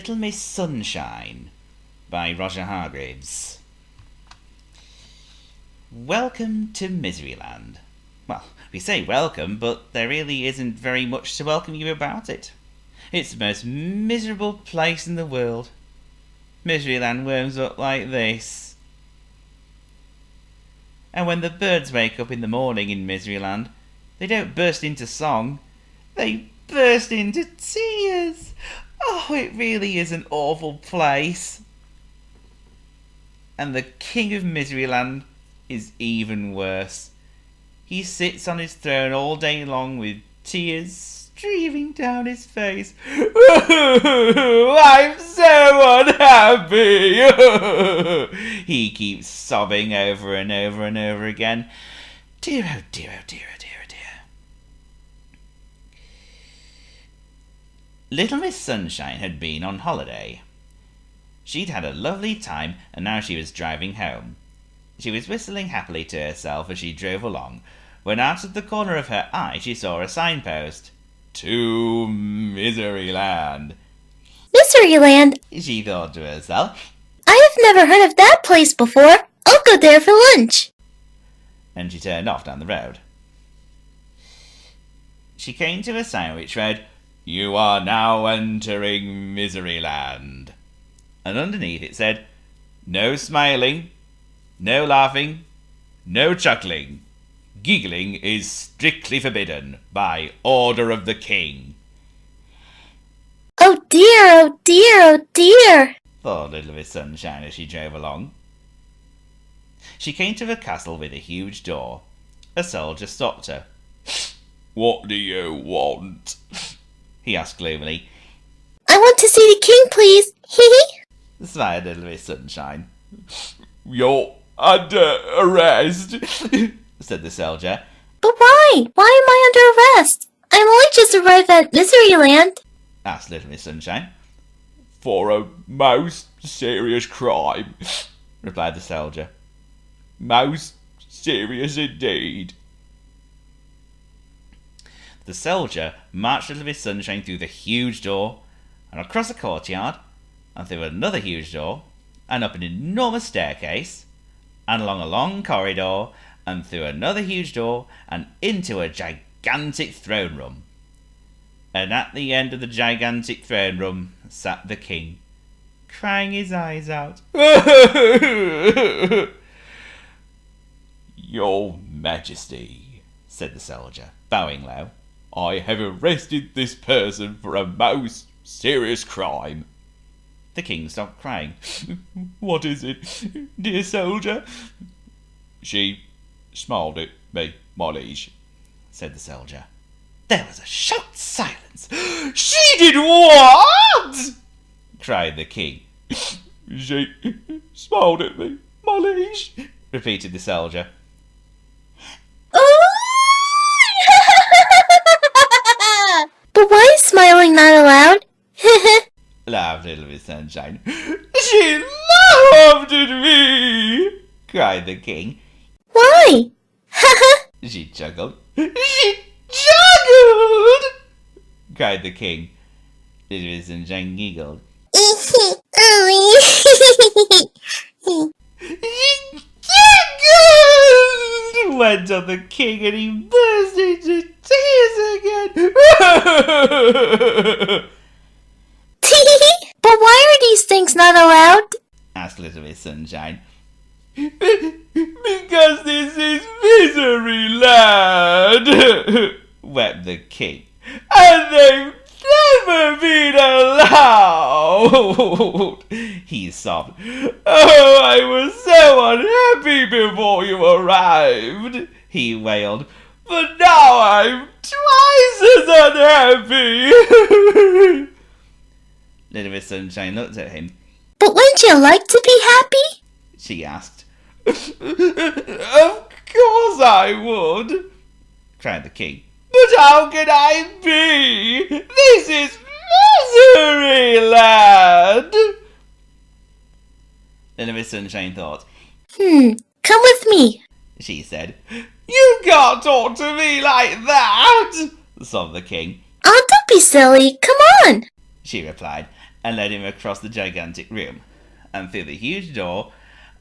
Little Miss Sunshine by Roger Hargreaves. Welcome to Miseryland. Well, we say welcome, but there really isn't very much to welcome you about it. It's the most miserable place in the world. Miseryland warms up like this. And when the birds wake up in the morning in Miseryland, they don't burst into song, they burst into tears. Oh, it really is an awful place. And the king of Miseryland is even worse. He sits on his throne all day long with tears streaming down his face. I'm so unhappy. He keeps sobbing over and over and over again. Dear, oh dear, oh dear, oh dear, oh dear. Little Miss Sunshine had been on holiday. She'd had a lovely time, and now she was driving home. She was whistling happily to herself as she drove along, when out of the corner of her eye she saw a signpost. To Miseryland. Miseryland? She thought to herself. I have never heard of that place before. I'll go there for lunch. And she turned off down the road. She came to a sign which read, You are now entering Miseryland. And underneath it said, No smiling, no laughing, no chuckling. Giggling is strictly forbidden by order of the king. Oh dear, oh dear, oh dear, thought Little Miss Sunshine as she drove along. She came to a castle with a huge door. A soldier stopped her. What do you want? He asked gloomily. I want to see the king, please. Hee hee. Smiled Little Miss Sunshine. You're under arrest, said the soldier. But why? Why am I under arrest? I'm only just arrived at Miseryland, asked Little Miss Sunshine. For a most serious crime, replied the soldier. Most serious indeed. The soldier marched Little Miss Sunshine through the huge door, and across a courtyard, and through another huge door, and up an enormous staircase, and along a long corridor, and through another huge door, and into a gigantic throne room. And at the end of the gigantic throne room sat the king, crying his eyes out. Your Majesty, said the soldier, bowing low, I have arrested this person for a most serious crime. The king stopped crying. What is it, dear soldier? She smiled at me, my liege, said the soldier. There was a shocked silence. She did what? Cried the king. She smiled at me, my liege, repeated the soldier. But why is smiling not allowed? Laughed Little Miss Sunshine. She laughed at me, cried the king. Why? She chuckled. She chuckled, cried the king. Little Miss Sunshine giggled. She chuckled, went on the king, and he burst into tears again. But why are these things not allowed? Asked Little Miss Sunshine. Because this is Miseryland, wept the king, and they've never been allowed. He sobbed. Oh, I was so unhappy before you arrived, he wailed, but now I'm twice as unhappy. Little Miss Sunshine looked at him. But wouldn't you like to be happy? She asked. Of course I would, cried the king. But how can I be? This is Miseryland. Little Miss Sunshine thought. Come with me, she said. You can't talk to me like that, sobbed the king. Oh, don't be silly. Come on. she replied, and led him across the gigantic room, and through the huge door,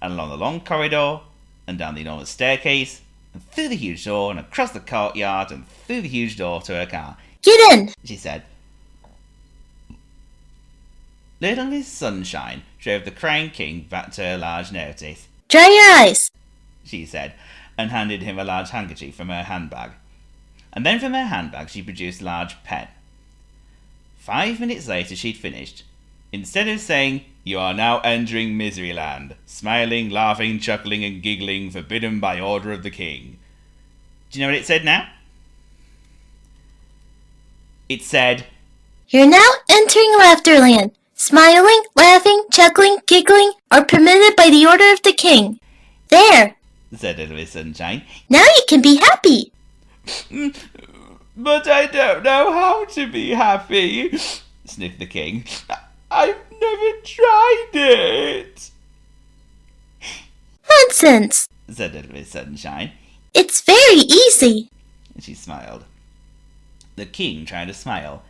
and along the long corridor, and down the enormous staircase, and through the huge door, and across the courtyard, and through the huge door to her car. Get in! She said. Little Miss Sunshine drove the Crown King back to her large notice. Dry your eyes, she said, and handed him a large handkerchief from her handbag. And then from her handbag she produced a large pen. 5 minutes later she'd finished. Instead of saying, "You are now entering Miseryland," smiling, laughing, chuckling, and giggling, forbidden by order of the king. Do you know what it said now? It said, "You're now entering Laughterland. Smiling, laughing, chuckling, giggling are permitted by the order of the king." There, said Little Miss Sunshine. Now you can be happy. "But I don't know how to be happy," sniffed the king. "I've never tried it." Nonsense, said Little Miss Sunshine. "It's very easy." She smiled. The king tried to smile.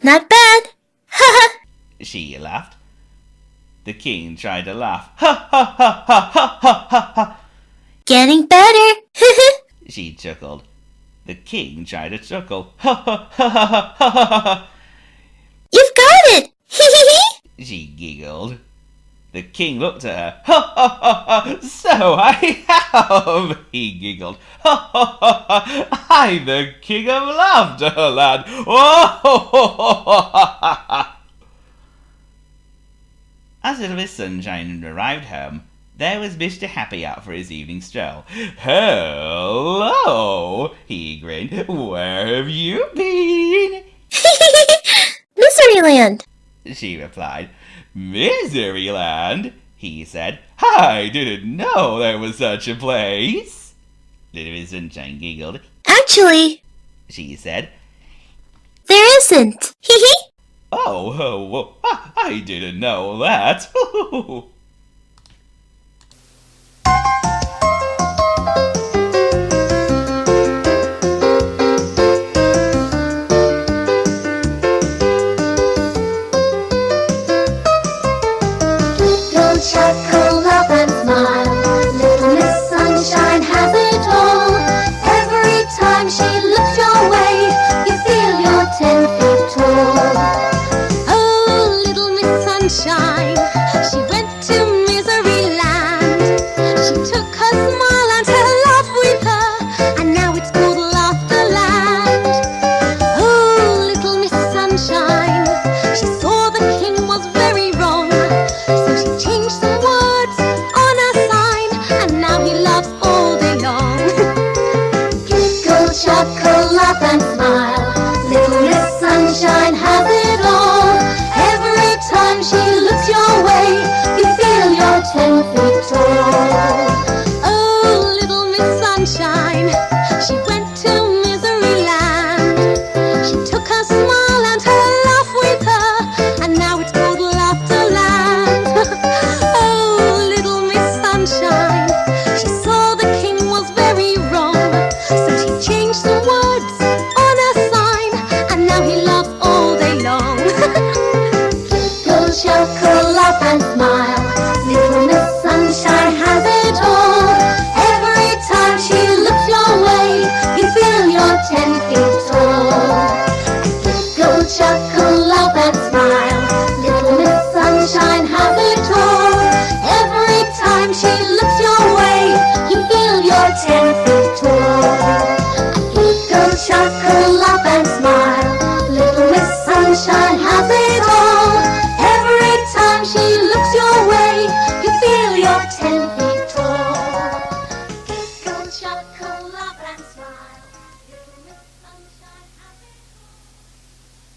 "Not bad." Ha ha. She laughed. The king tried to laugh. Ha ha ha ha ha ha ha ha. "Getting better." She chuckled. The king tried to chuckle. Ha ha ha ha ha ha ha ha. "You've got it." She giggled. The king looked at her. Ha ha ha ha. "So I have," he giggled. Ha ha ha ha. "I'm the king of Laughterland." Oh, ho, ho, ho, ha, ha, ha. As Little Miss Sunshine arrived home, there was Mr. Happy out for his evening stroll. "Hello," he grinned. "Where have you been?" "Miseryland." she replied. "Miseryland?" he said. "I didn't know there was such a place." Little Miss Sunshine giggled. "Actually, She said. there isn't." Oh, I didn't know that.